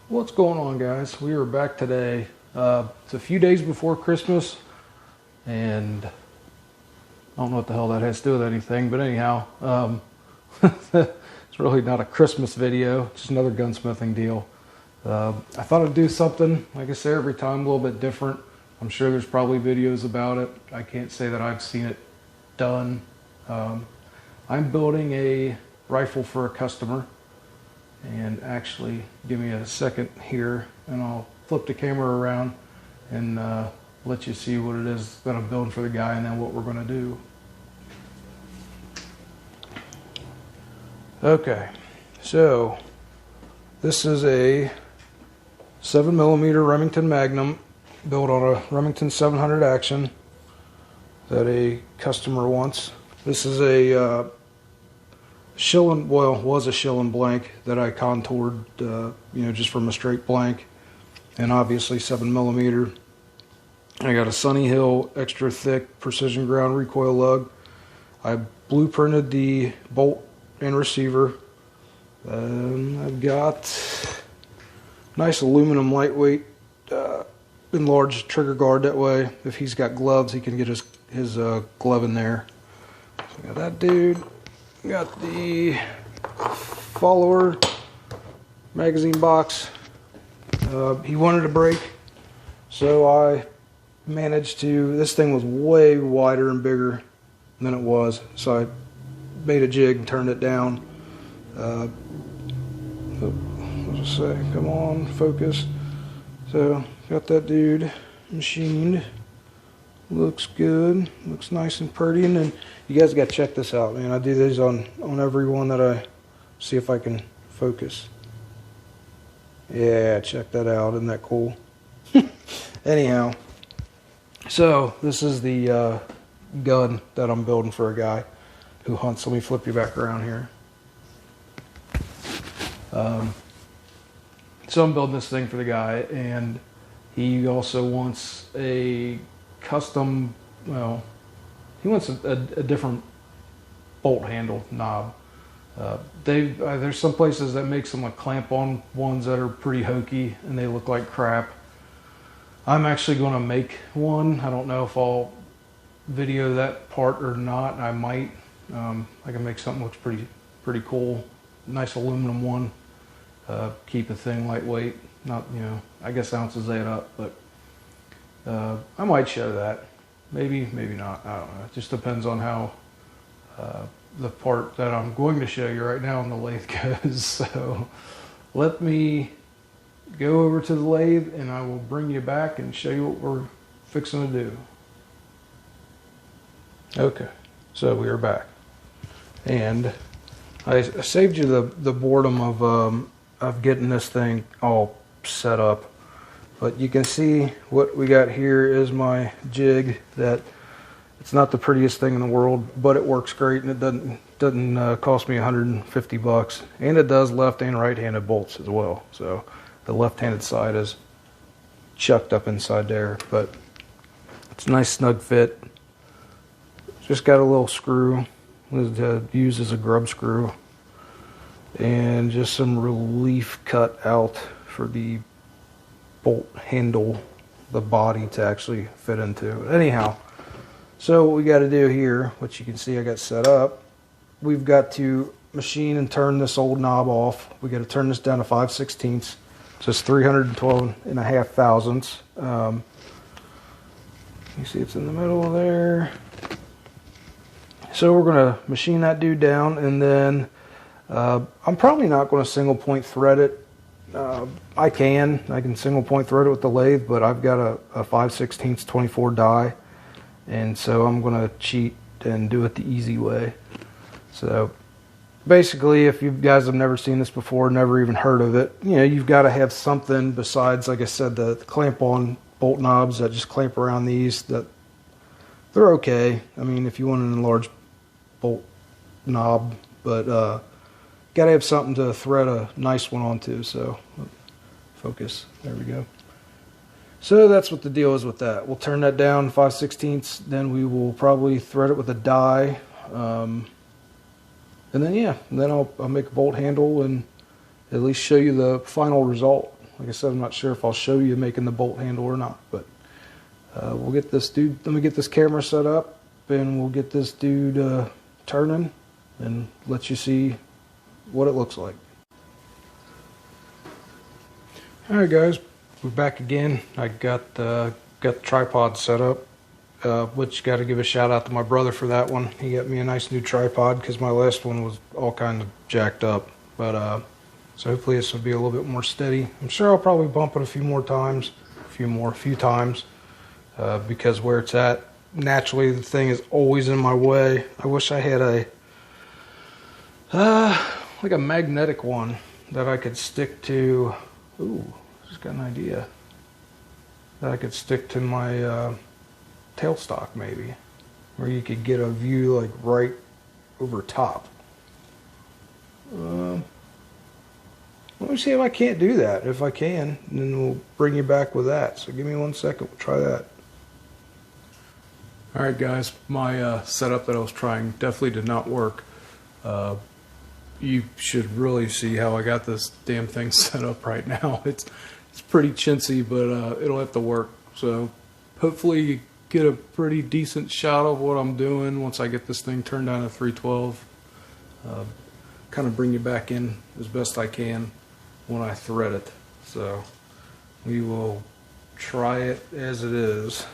What's going on, guys? We are back today. It's a few days before Christmas, and I don't know what the hell that has to do with anything, but anyhow, it's really not a Christmas video, just another gunsmithing deal. I thought I'd do something, like I say, every time a little bit different. I'm sure there's probably videos about it. I can't say that I've seen it done. I'm building a rifle for a customer. And actually, give me a second here and I'll flip the camera around and let you see what it is that I'm building for the guy and then what we're going to do. Okay, so this is a 7mm Remington Magnum built on a Remington 700 Action that a customer wants. This is a was a shilling blank that I contoured, just from a straight blank, and obviously 7mm. I got a Sunny Hill extra thick precision ground recoil lug. I blueprinted the bolt and receiver. I've got nice aluminum lightweight enlarged trigger guard, that way if he's got gloves he can get his glove in there. So I got that dude. Got the follower magazine box. He wanted a break, so I managed to, this thing was way wider and bigger than it was, so I made a jig and turned it down. Let's say, come on, focus. So got that dude machined. Looks good, looks nice and pretty. And then you guys got to check this out, man. I do these on every one that I see if I can focus. Yeah, check that out. Isn't that cool? Anyhow, so this is the gun that I'm building for a guy who hunts. Let me flip you back around here. So I'm building this thing for the guy, and he also wants a custom, he wants a different bolt handle knob. There's some places that make some like clamp-on ones that are pretty hokey and they look like crap. I'm actually going to make one. I don't know if I'll video that part or not. I might. I can make something that looks pretty cool. Nice aluminum one. Keep the thing lightweight. Not, I guess ounces add up, but I might show that. Maybe not. I don't know. It just depends on how the part that I'm going to show you right now on the lathe goes. So let me go over to the lathe and I will bring you back and show you what we're fixing to do. Okay, so we are back. And I saved you the boredom of getting this thing all set up. But you can see what we got here is my jig. That it's not the prettiest thing in the world, but it works great, and it doesn't cost me $150, and it does left and right-handed bolts as well. So the left-handed side is chucked up inside there, but it's a nice snug fit. Just got a little screw used as a grub screw, and just some relief cut out for the bolt handle, the body to actually fit into. Anyhow, so what we got to do here, which you can see I got set up, we've got to machine and turn this old knob off. We got to turn this down to 5/16, so it's 312.5 thousandths. You see it's in the middle there. So we're going to machine that dude down, and then I'm probably not going to single point thread it. I can single point thread it with the lathe, but I've got a 5/16 24 die, and so I'm going to cheat and do it the easy way. So basically, if you guys have never seen this before, never even heard of it, you've got to have something besides, like I said, the clamp-on bolt knobs that just clamp around these. That they're okay. I mean, if you want an enlarged bolt knob, but gotta have something to thread a nice one onto. So focus, there we go. So that's what the deal is with that. We'll turn that down 5/16, then we will probably thread it with a die, and then I'll make a bolt handle and at least show you the final result. Like I said, I'm not sure if I'll show you making the bolt handle or not, but we'll get this dude, let me get this camera set up, and we'll get this dude turning and let you see what it looks like. Alright guys, we're back again. I got the tripod set up, which got to give a shout out to my brother for that one. He got me a nice new tripod because my last one was all kind of jacked up. But so hopefully this will be a little bit more steady. I'm sure I'll probably bump it a few times, because where it's at, naturally the thing is always in my way. I wish I had a like a magnetic one that I could stick to. Ooh, just got an idea. That I could stick to my tailstock maybe, where you could get a view like right over top. Let me see if I can't do that. If I can, then we'll bring you back with that. So give me 1 second, we'll try that. Alright guys, my setup that I was trying definitely did not work. You should really see how I got this damn thing set up right now. It's pretty chintzy, but it'll have to work. So hopefully you get a pretty decent shot of what I'm doing once I get this thing turned down to 312. Kind of bring you back in as best I can when I thread it. So we will try it as it is.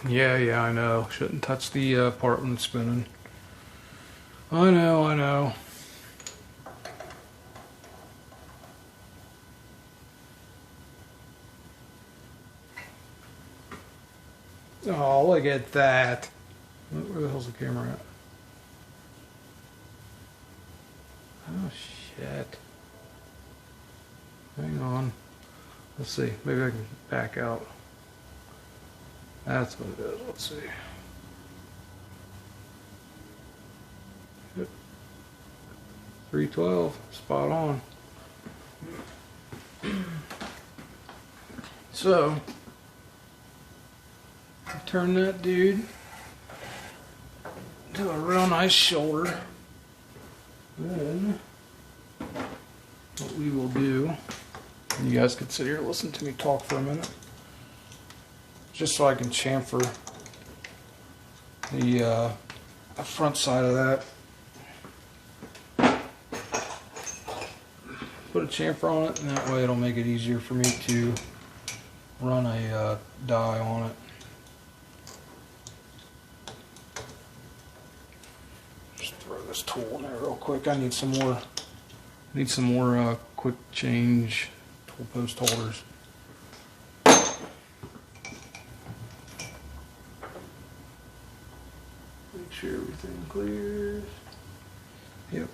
Yeah, I know. Shouldn't touch the part when it's spinning. I know. Oh, look at that. Where the hell's the camera at? Oh, shit. Hang on. Let's see. Maybe I can back out. That's what it is. Let's see. Yep. 312. Spot on. So, turn that dude to a real nice shoulder. Then, what we will do, you guys can sit here and listen to me talk for a minute, just so I can chamfer the front side of that. Put a chamfer on it, and that way it'll make it easier for me to run a die on it. Just throw this tool in there real quick. I need some more quick change tool post holders. Make sure everything clears. Yep.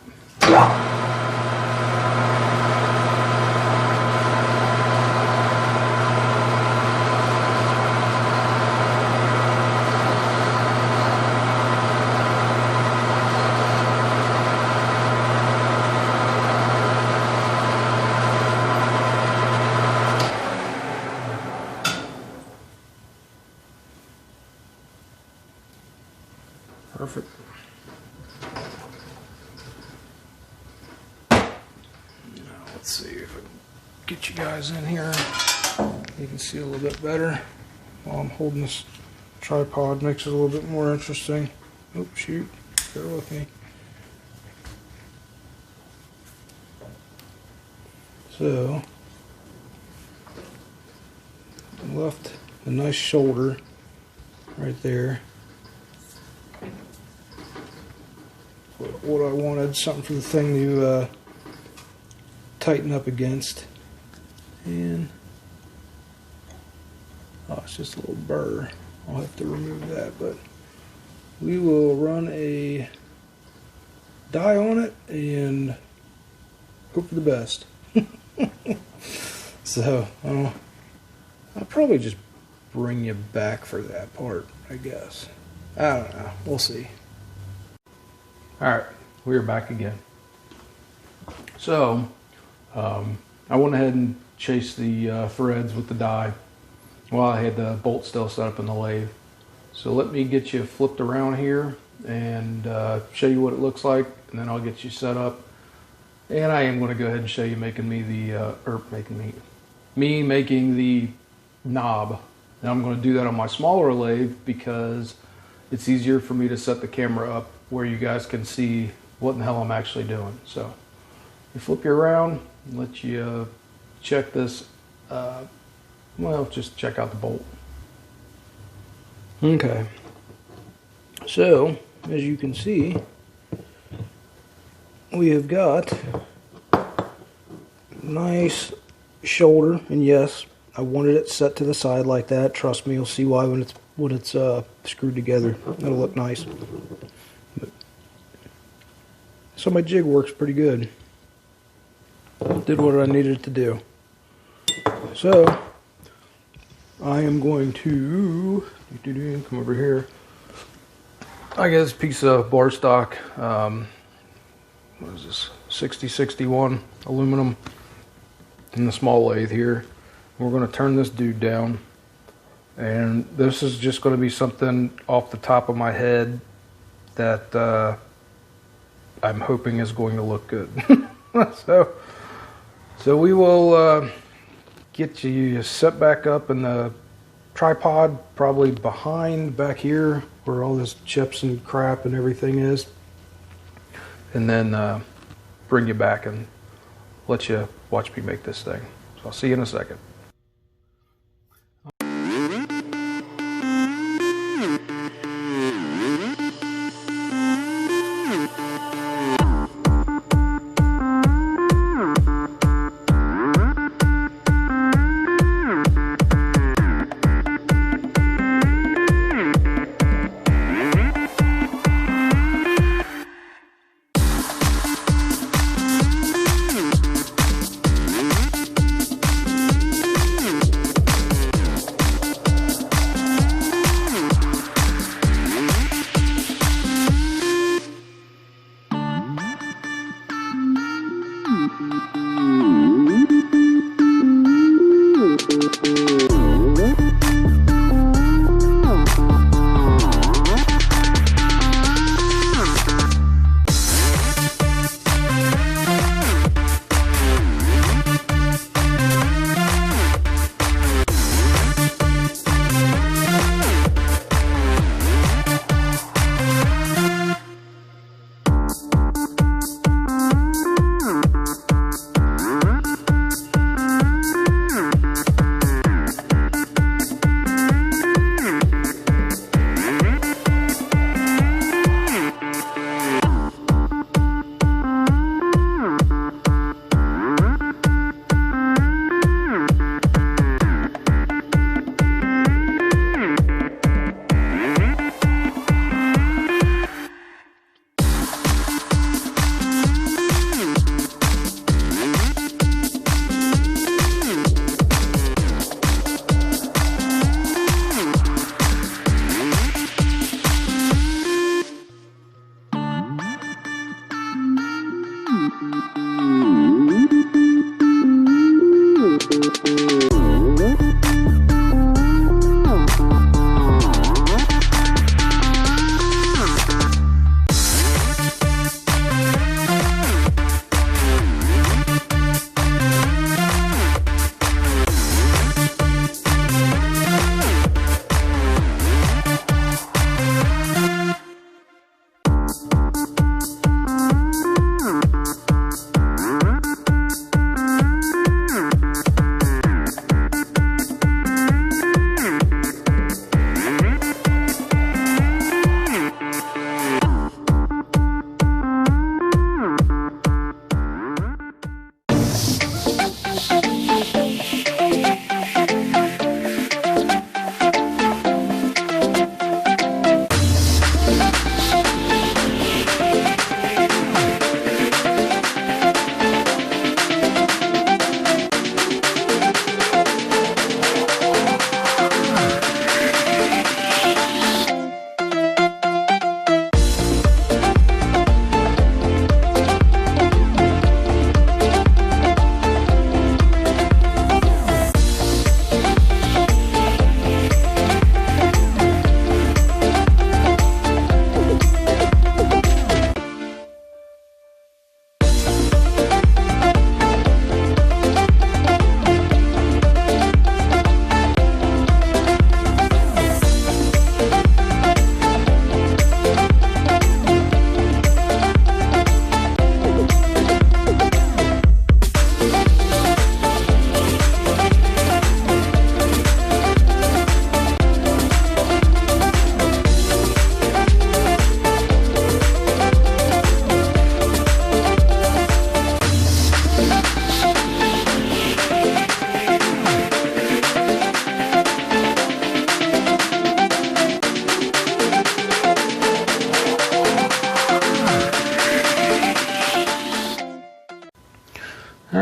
Perfect. Now let's see if I can get you guys in here. You can see a little bit better while I'm holding this tripod. Makes it a little bit more interesting. Oh shoot, bear with me. So, left a nice shoulder right there. What I wanted, something for the thing to tighten up against. And oh, it's just a little burr. I'll have to remove that, but we will run a die on it and hope for the best. So I'll probably just bring you back for that part, I guess. I don't know. We'll see. Alright, we are back again. So, I went ahead and chased the threads with the die while I had the bolt still set up in the lathe. So let me get you flipped around here and show you what it looks like, and then I'll get you set up. And I am going to go ahead and show you making me the, making the knob. And I'm going to do that on my smaller lathe because it's easier for me to set the camera up where you guys can see what in the hell I'm actually doing. So you flip you around and let you check this, well, just check out the bolt. Okay, so as you can see, we have got nice shoulder, and yes, I wanted it set to the side like that. Trust me, you'll see why when it's screwed together. It'll look nice. But, so my jig works pretty good. Did what I needed it to do. So I am going to come over here. I got this piece of bar stock. What is this? 6061 aluminum in the small lathe here. We're going to turn this dude down, and this is just going to be something off the top of my head that I'm hoping is going to look good. so we will get you set back up in the tripod, probably behind back here where all this chips and crap and everything is, and then bring you back and let you watch me make this thing. So I'll see you in a second.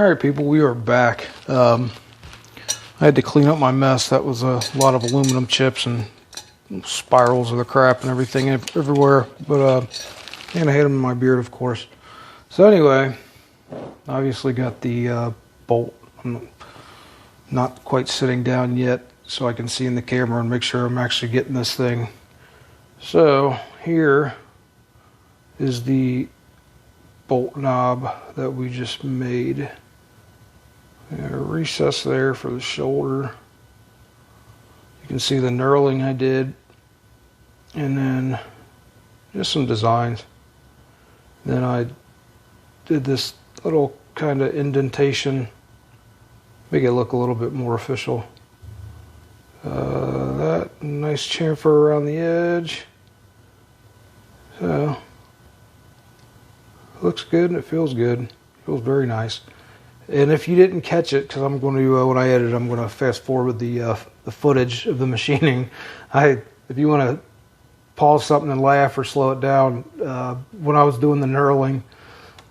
Alright people, we are back. I had to clean up my mess. That was a lot of aluminum chips and spirals of the crap and everything everywhere. But and I had them in my beard, of course. So anyway, obviously got the bolt. I'm not quite sitting down yet so I can see in the camera and make sure I'm actually getting this thing. So here is the bolt knob that we just made. A recess there for the shoulder. You can see the knurling I did, and then just some designs. Then I did this little kind of indentation, make it look a little bit more official. That nice chamfer around the edge. So looks good and it feels good. Feels very nice. And if you didn't catch it, because I'm going to, when I edit, I'm going to fast forward the footage of the machining. If you want to pause something and laugh or slow it down, when I was doing the knurling,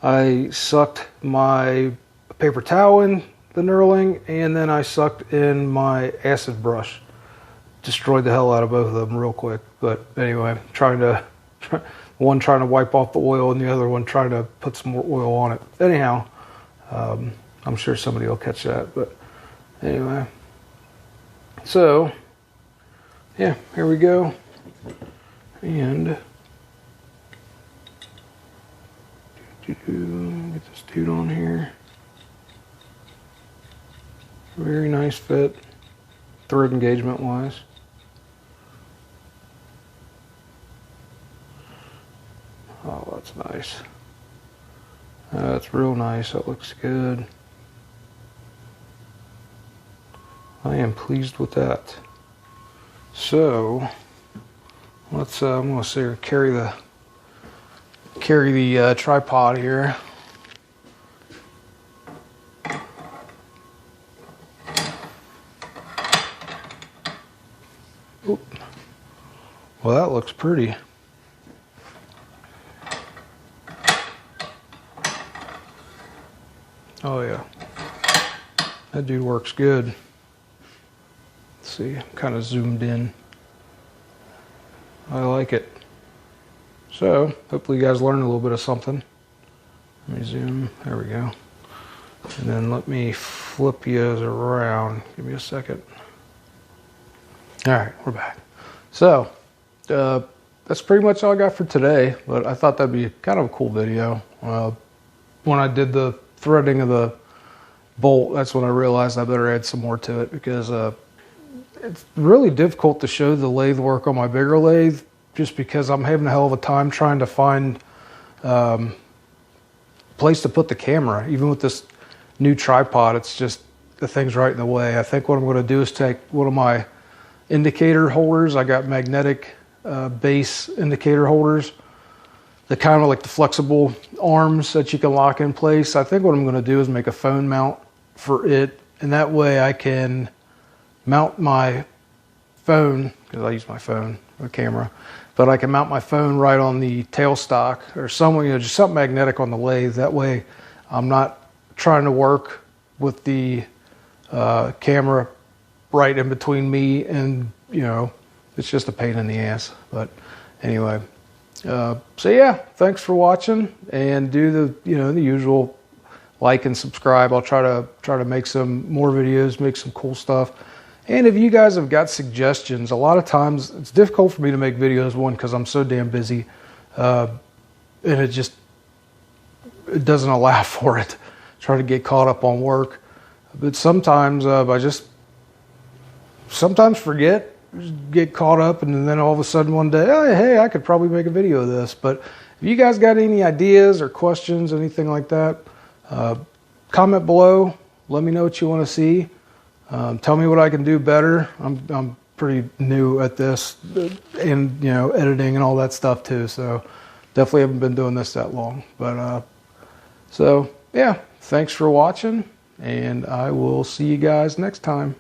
I sucked my paper towel in the knurling, and then I sucked in my acid brush. Destroyed the hell out of both of them real quick. But anyway, one trying to wipe off the oil, and the other one trying to put some more oil on it. Anyhow. I'm sure somebody will catch that, but anyway. So, yeah, here we go. And get this dude on here. Very nice fit, thread engagement wise. Oh, that's nice. That's real nice. That looks good. I am pleased with that. So let's. I'm going to say carry the tripod here. Oop. Well, that looks pretty. Oh yeah, that dude works good. Let's see, I'm kind of zoomed in. I like it. So, hopefully you guys learned a little bit of something. Let me zoom, there we go. And then let me flip you around. Give me a second. All right, we're back. So, that's pretty much all I got for today, but I thought that'd be kind of a cool video. When I did the threading of the bolt, that's when I realized I better add some more to it, because it's really difficult to show the lathe work on my bigger lathe, just because I'm having a hell of a time trying to find place to put the camera. Even with this new tripod, it's just the thing's right in the way. I think what I'm going to do is take one of my indicator holders. I got magnetic base indicator holders. The kind of like the flexible arms that you can lock in place. I think what I'm going to do is make a phone mount for it, and that way I can mount my phone, because I use my phone for the camera, but I can mount my phone right on the tailstock or somewhere, just something magnetic on the lathe. That way I'm not trying to work with the camera right in between me and, it's just a pain in the ass. But anyway. So yeah, thanks for watching, and do the usual like and subscribe. I'll try to make some more videos, make some cool stuff. And if you guys have got suggestions, a lot of times it's difficult for me to make videos, one, because I'm so damn busy, and it doesn't allow for it. Try to get caught up on work, but sometimes I just sometimes forget. Get caught up, and then all of a sudden one day, oh, hey, I could probably make a video of this. But if you guys got any ideas or questions, anything like that, comment below. Let me know what you want to see. Tell me what I can do better. I'm pretty new at this, and editing and all that stuff too. So definitely haven't been doing this that long. But so yeah, thanks for watching, and I will see you guys next time.